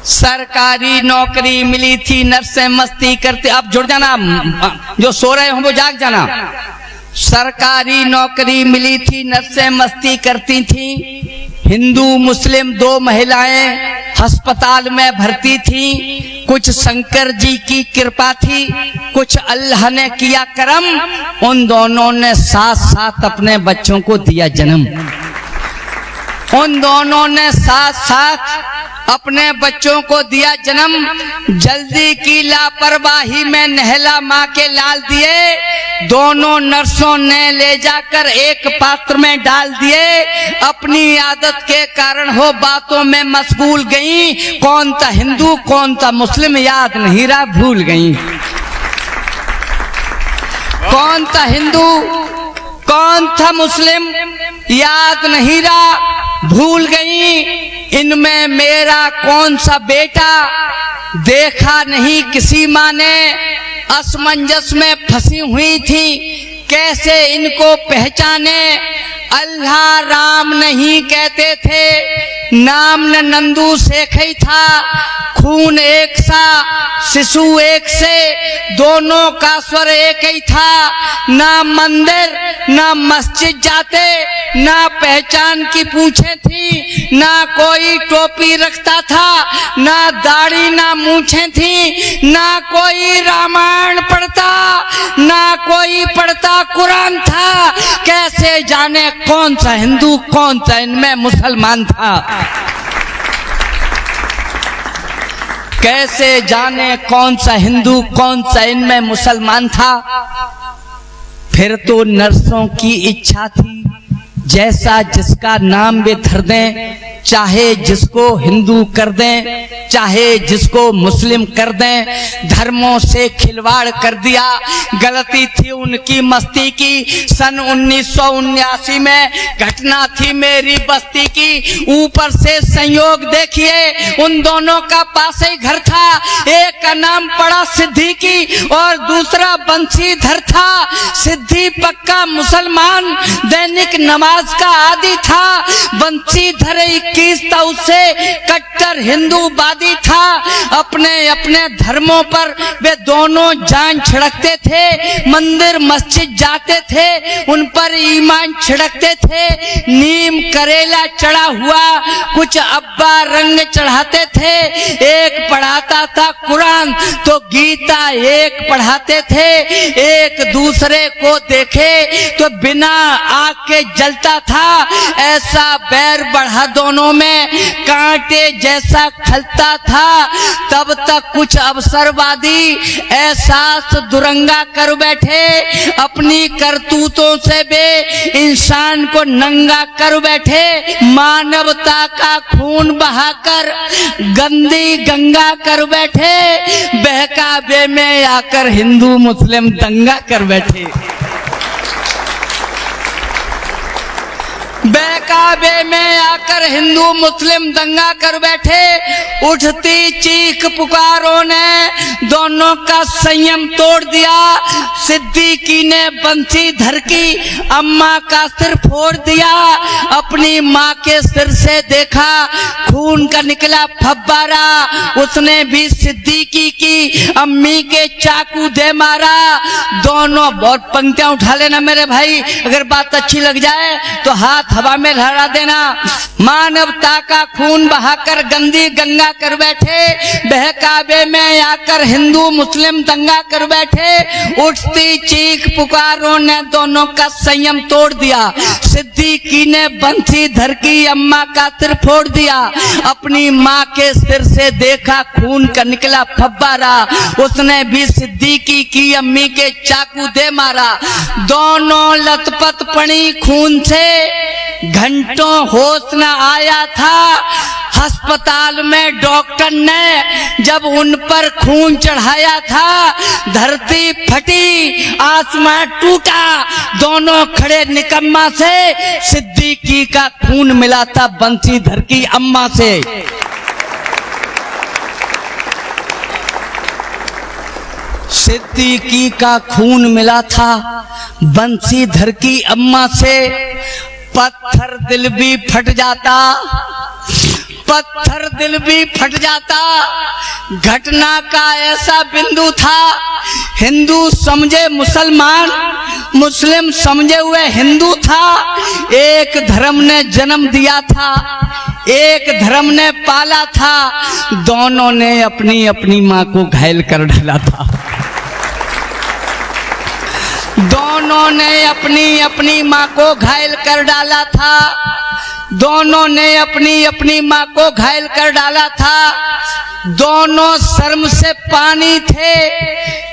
सरकारी नौकरी मिली थी, नर्सें मस्ती करती। अब जुड़ जाना, जो सो रहे हो वो जाग जाना। सरकारी नौकरी मिली थी, नर्सें मस्ती करती थी। हिंदू मुस्लिम दो महिलाएं अस्पताल में भर्ती थी। कुछ शंकर जी की कृपा थी, कुछ अल्लाह ने किया करम। उन दोनों ने साथ साथ अपने बच्चों को दिया जन्म। उन दोनों ने साथ साथ अपने बच्चों को दिया जन्म। जल्दी की लापरवाही में नहला माँ के लाल दिए। दोनों नर्सों ने ले जाकर एक पात्र में डाल दिए। अपनी आदत के कारण हो बातों में मशगूल गईं। कौन था हिंदू कौन था मुस्लिम याद नहीं रहा, भूल गईं। कौन था हिंदू कौन था मुस्लिम याद नहीं रहा, भूल गई। इनमें मेरा कौन सा बेटा देखा नहीं किसी माँ ने। असमंजस में फंसी हुई थी, कैसे इनको पहचाने। अल्लाह राम नहीं कहते थे, नाम न नंदू शेख ही था। खून एक सा शिशु एक से, दोनों का स्वर एक ही था। ना मंदिर ना मस्जिद जाते, ना पहचान की पूछे थी, ना कोई टोपी रखता था, ना दाढ़ी ना मूछे थी, ना कोई रामायण पढ़ता, ना कोई पढ़ता कुरान था। कैसे जाने कौन सा हिंदू कौन सा इनमें मुसलमान था। कैसे जाने कौन सा हिंदू कौन सा इनमें मुसलमान था। फिर तो नर्सों की इच्छा थी, जैसा जिसका नाम वे धर दें। चाहे जिसको हिंदू कर दें, चाहे जिसको मुस्लिम कर दें। धर्मों से खिलवाड़ कर दिया, गलती थी उनकी मस्ती की। सन 1979 में घटना थी मेरी बस्ती की। ऊपर से संयोग देखिए, उन दोनों का पास ही घर था। एक का नाम पड़ा सिद्दीकी और दूसरा बंशीधर था। सिद्दी पक्का मुसलमान, दैनिक नमाज का आदी था। बंशीधर 21 था, उससे कट्टर हिंदूवादी था। अपने अपने धर्मों पर वे दोनों जान छिड़कते थे। मंदिर मस्जिद जाते थे, उन पर ईमान छिड़कते थे। नीम करेला चढ़ा हुआ, कुछ अब्बा रंग चढ़ाते थे। एक पढ़ाता था कुरान तो गीता एक पढ़ाते थे। एक दूसरे को देखे तो बिना आग के जलता था। ऐसा बैर बढ़ा दोनों में, कांटे जैसा खलता था। तब तक कुछ अवसरवादी एहसास दुरंगा कर बैठे। अपनी करतूतों से वे इंसान को नंगा कर बैठे। मानवता का खून बहाकर गंदी गंगा कर बैठे। बहकावे में आकर हिंदू मुस्लिम दंगा कर बैठे। बहकावे में आकर हिंदू मुस्लिम दंगा कर बैठे। उठती चीख पुकारों ने दोनों का संयम तोड़ दिया। सिद्दीकी ने बंशीधर की अम्मा का सिर फोड़ दिया। अपनी माँ के सिर से देखा खून का निकला फव्वारा। उसने भी सिद्दीकी की अम्मी के चाकू दे मारा। दोनों बहुत पंक्तियां उठा लेना मेरे भाई, अगर बात अच्छी लग जाए तो हाथ हवा में लहरा देना। मानवता का खून बहाकर गंदी गंगा कर बैठे। बहकावे में आकर हिंदू मुस्लिम दंगा कर बैठे। उठती चीख पुकारों ने दोनों का संयम तोड़ दिया। सिद्दीकी ने बंशीधर की अम्मा का सिर फोड़ दिया। अपनी माँ के सिर से देखा खून का निकला फव्वारा। उसने भी सिद्दीकी की अम्मी के चाकू दे मारा। दोनों लथपथ पड़ी खून से, घंटों होश न आया था। अस्पताल में डॉक्टर ने जब उन पर खून चढ़ाया था, धरती फटी आसमान टूटा। दोनों खड़े निकम्मा से। सिद्दीकी का खून मिला था बंशीधर की अम्मा से। सिद्दीकी का खून मिला था बंशीधर की अम्मा से। पत्थर दिल भी फट जाता, पत्थर दिल भी फट जाता। घटना का ऐसा बिंदु था, हिंदू समझे मुसलमान, मुस्लिम समझे हुए हिंदू था। एक धर्म ने जन्म दिया था, एक धर्म ने पाला था, दोनों ने अपनी अपनी मां को घायल कर डाला था। दोनों ने अपनी अपनी मां को घायल कर डाला था। दोनों ने अपनी अपनी मां को घायल कर डाला था। दोनों शर्म से पानी थे,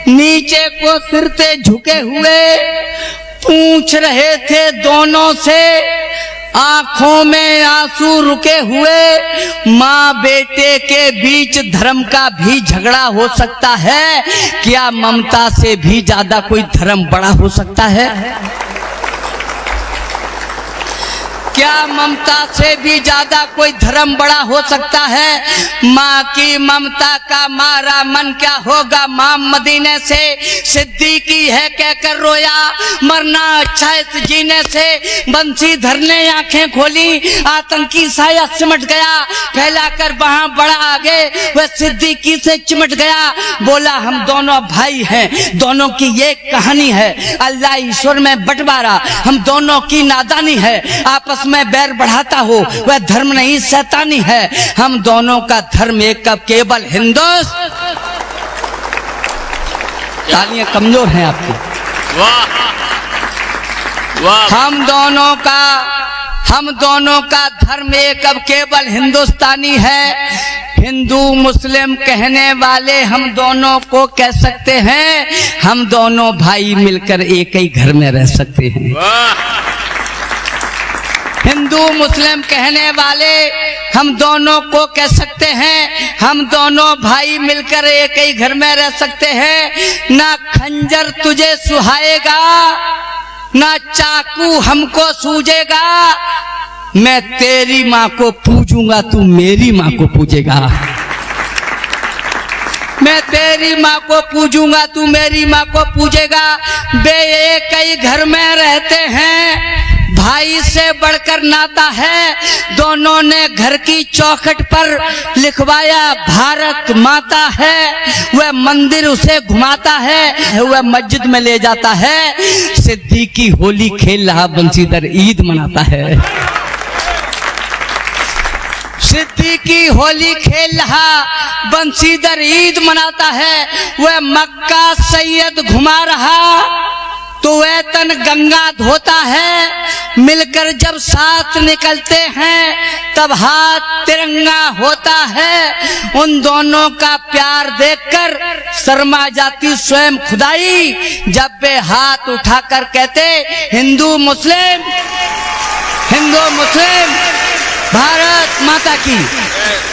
नीचे को सिर से झुके हुए पूछ रहे थे दोनों से, आंखों में आंसू रुके हुए। माँ बेटे के बीच धर्म का भी झगड़ा हो सकता है, क्या ममता से भी ज्यादा कोई धर्म बड़ा हो सकता है? क्या ममता से भी ज्यादा कोई धर्म बड़ा हो सकता है? माँ की ममता का मारा मन क्या होगा माँ मदीने से। सिद्दीकी है कहकर रोया, मरना अच्छा इस जीने से। बंसीधर ने आंखें खोली, आतंकी साया सिमट गया, फैलाकर वहां बड़ा आगे वह सिद्दीकी से चिमट गया। बोला हम दोनों भाई हैं, दोनों की ये कहानी है, अल्लाह ईश्वर में बंटवारा, हम दोनों की नादानी है, आपस में बैर बढ़ाता हो वह धर्म नहीं शैतानी है, हम दोनों का धर्म एक का केवल हिंदुस्तान। तालियां कमजोर हैं आपकी। हम दोनों का धर्म एक अब केवल हिंदुस्तानी है। हिंदू मुस्लिम कहने वाले हम दोनों को कह सकते हैं, हम दोनों भाई मिलकर एक ही घर में रह सकते हैं। हिंदू मुस्लिम कहने वाले हम दोनों को कह सकते हैं, हम दोनों भाई मिलकर एक ही घर में रह सकते हैं। ना खंजर तुझे सुहाएगा, ना चाकू हमको सूझेगा, मैं तेरी माँ को पूजूंगा, तू मेरी माँ को पूजेगा। मैं तेरी माँ को पूजूंगा, तू मेरी माँ को पूजेगा। वे एक ही घर में रहते हैं, भाई से बढ़कर नाता है। दोनों ने घर की चौखट पर लिखवाया भारत माता है। वह मंदिर उसे घुमाता है, वह मस्जिद में ले जाता है। सिद्दीकी होली खेल रहा, बंसीधर ईद मनाता है। सिद्दीकी होली खेल रहा, बंसीधर ईद मनाता है। वह मक्का सैयद घुमा रहा तो वेतन गंगा धोता है। मिलकर जब साथ निकलते हैं तब हाथ तिरंगा होता है। उन दोनों का प्यार देखकर शर्मा जाती स्वयं खुदाई, जब वे हाथ उठाकर कहते हिंदू मुस्लिम, हिंदू मुस्लिम, भारत माता की,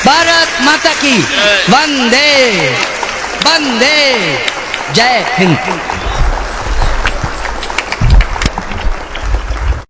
भारत माता की, वंदे वंदे, जय हिंद।